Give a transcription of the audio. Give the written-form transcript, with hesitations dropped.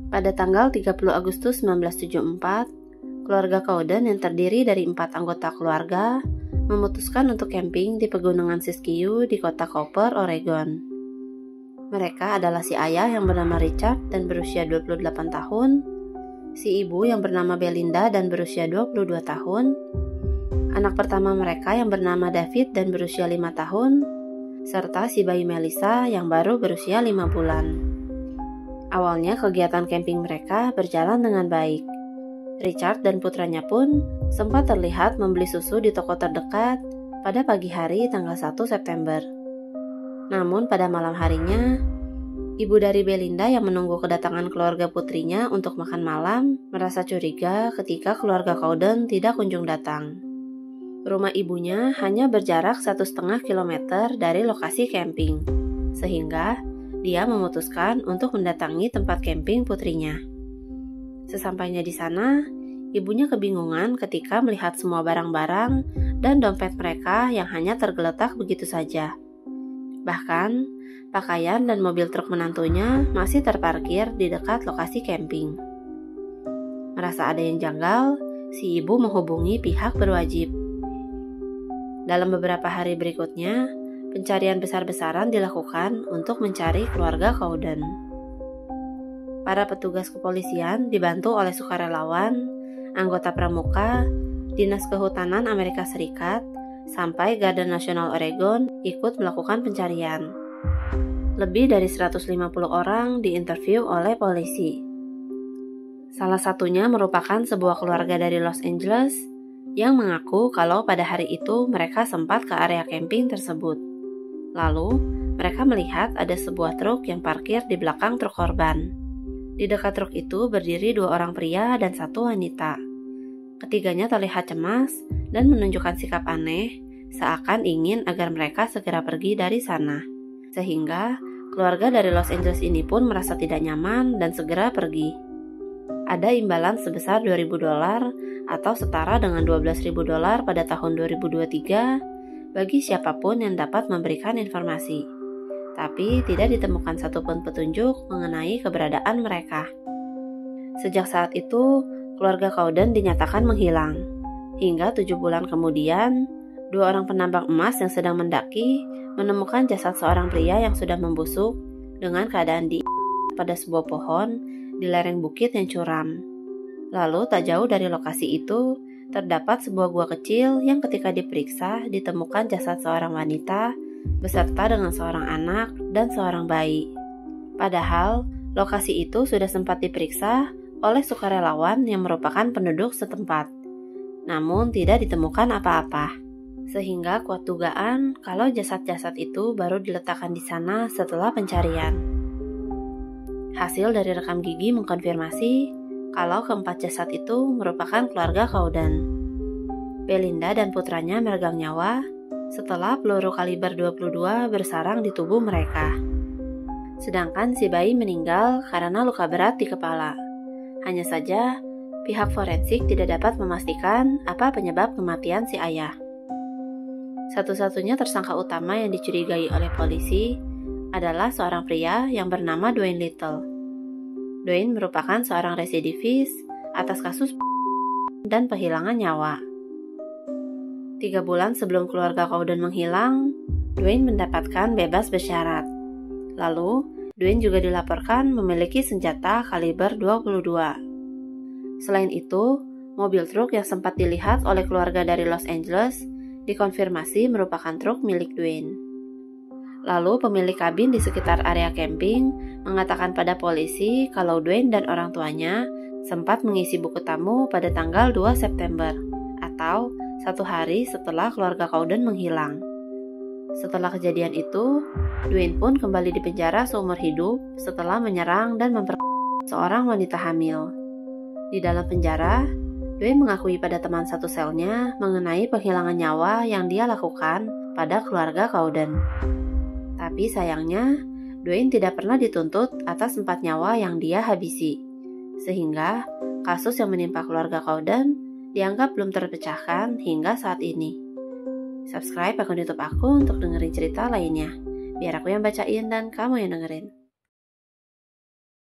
Pada tanggal 30 Agustus 1974, keluarga Cowden yang terdiri dari 4 anggota keluarga memutuskan untuk camping di pegunungan Siskiyou di kota Cooper, Oregon. Mereka adalah si ayah yang bernama Richard dan berusia 28 tahun, si ibu yang bernama Belinda dan berusia 22 tahun, anak pertama mereka yang bernama David dan berusia 5 tahun, serta si bayi Melissa yang baru berusia 5 bulan. Awalnya kegiatan camping mereka berjalan dengan baik. Richard dan putranya pun sempat terlihat membeli susu di toko terdekat pada pagi hari tanggal 1 September. Namun pada malam harinya, ibu dari Belinda yang menunggu kedatangan keluarga putrinya untuk makan malam merasa curiga ketika keluarga Cowden tidak kunjung datang. Rumah ibunya hanya berjarak 1,5 kilometer dari lokasi camping, sehingga dia memutuskan untuk mendatangi tempat camping putrinya. Sesampainya di sana, ibunya kebingungan ketika melihat semua barang-barang dan dompet mereka yang hanya tergeletak begitu saja. Bahkan, pakaian dan mobil truk menantunya masih terparkir di dekat lokasi camping. Merasa ada yang janggal, si ibu menghubungi pihak berwajib. Dalam beberapa hari berikutnya, pencarian besar-besaran dilakukan untuk mencari keluarga Cowden. Para petugas kepolisian dibantu oleh sukarelawan, anggota pramuka, Dinas Kehutanan Amerika Serikat, sampai Garden Nasional Oregon ikut melakukan pencarian. Lebih dari 150 orang diinterview oleh polisi. Salah satunya merupakan sebuah keluarga dari Los Angeles yang mengaku kalau pada hari itu mereka sempat ke area camping tersebut. Lalu, mereka melihat ada sebuah truk yang parkir di belakang truk korban. Di dekat truk itu berdiri 2 orang pria dan 1 wanita. Ketiganya terlihat cemas dan menunjukkan sikap aneh, seakan ingin agar mereka segera pergi dari sana. Sehingga, keluarga dari Los Angeles ini pun merasa tidak nyaman dan segera pergi. Ada imbalan sebesar $2.000 atau setara dengan $12.000 pada tahun 2023 bagi siapapun yang dapat memberikan informasi. Tapi tidak ditemukan satupun petunjuk mengenai keberadaan mereka. Sejak saat itu, keluarga Cowden dinyatakan menghilang. Hingga 7 bulan kemudian, 2 orang penambang emas yang sedang mendaki menemukan jasad seorang pria yang sudah membusuk dengan keadaan pada sebuah pohon di lereng bukit yang curam. Lalu tak jauh dari lokasi itu, terdapat sebuah gua kecil yang ketika diperiksa ditemukan jasad seorang wanita beserta dengan seorang anak dan seorang bayi. Padahal, lokasi itu sudah sempat diperiksa oleh sukarelawan yang merupakan penduduk setempat. Namun tidak ditemukan apa-apa. Sehingga kuat dugaan kalau jasad-jasad itu baru diletakkan di sana setelah pencarian. Hasil dari rekam gigi mengkonfirmasi kalau keempat jasad itu merupakan keluarga Cowden. Belinda dan putranya meregang nyawa setelah peluru kaliber 22 bersarang di tubuh mereka. Sedangkan si bayi meninggal karena luka berat di kepala. Hanya saja, pihak forensik tidak dapat memastikan apa penyebab kematian si ayah. Satu-satunya tersangka utama yang dicurigai oleh polisi adalah seorang pria yang bernama Dwayne Little. Dwayne merupakan seorang residivis atas kasus dan penghilangan nyawa. 3 bulan sebelum keluarga Cowden menghilang, Dwayne mendapatkan bebas bersyarat. Lalu, Dwayne juga dilaporkan memiliki senjata kaliber 22. Selain itu, mobil truk yang sempat dilihat oleh keluarga dari Los Angeles dikonfirmasi merupakan truk milik Dwayne. Lalu, pemilik kabin di sekitar area camping mengatakan pada polisi kalau Dwayne dan orang tuanya sempat mengisi buku tamu pada tanggal 2 September, atau 1 hari setelah keluarga Cowden menghilang. Setelah kejadian itu, Dwayne pun kembali dipenjara seumur hidup setelah menyerang dan memperkosa seorang wanita hamil. Di dalam penjara, Dwayne mengakui pada teman satu selnya mengenai penghilangan nyawa yang dia lakukan pada keluarga Cowden. Tapi sayangnya, Dwayne tidak pernah dituntut atas 4 nyawa yang dia habisi. Sehingga, kasus yang menimpa keluarga Cowden dianggap belum terpecahkan hingga saat ini. Subscribe akun YouTube aku untuk dengerin cerita lainnya. Biar aku yang bacain dan kamu yang dengerin.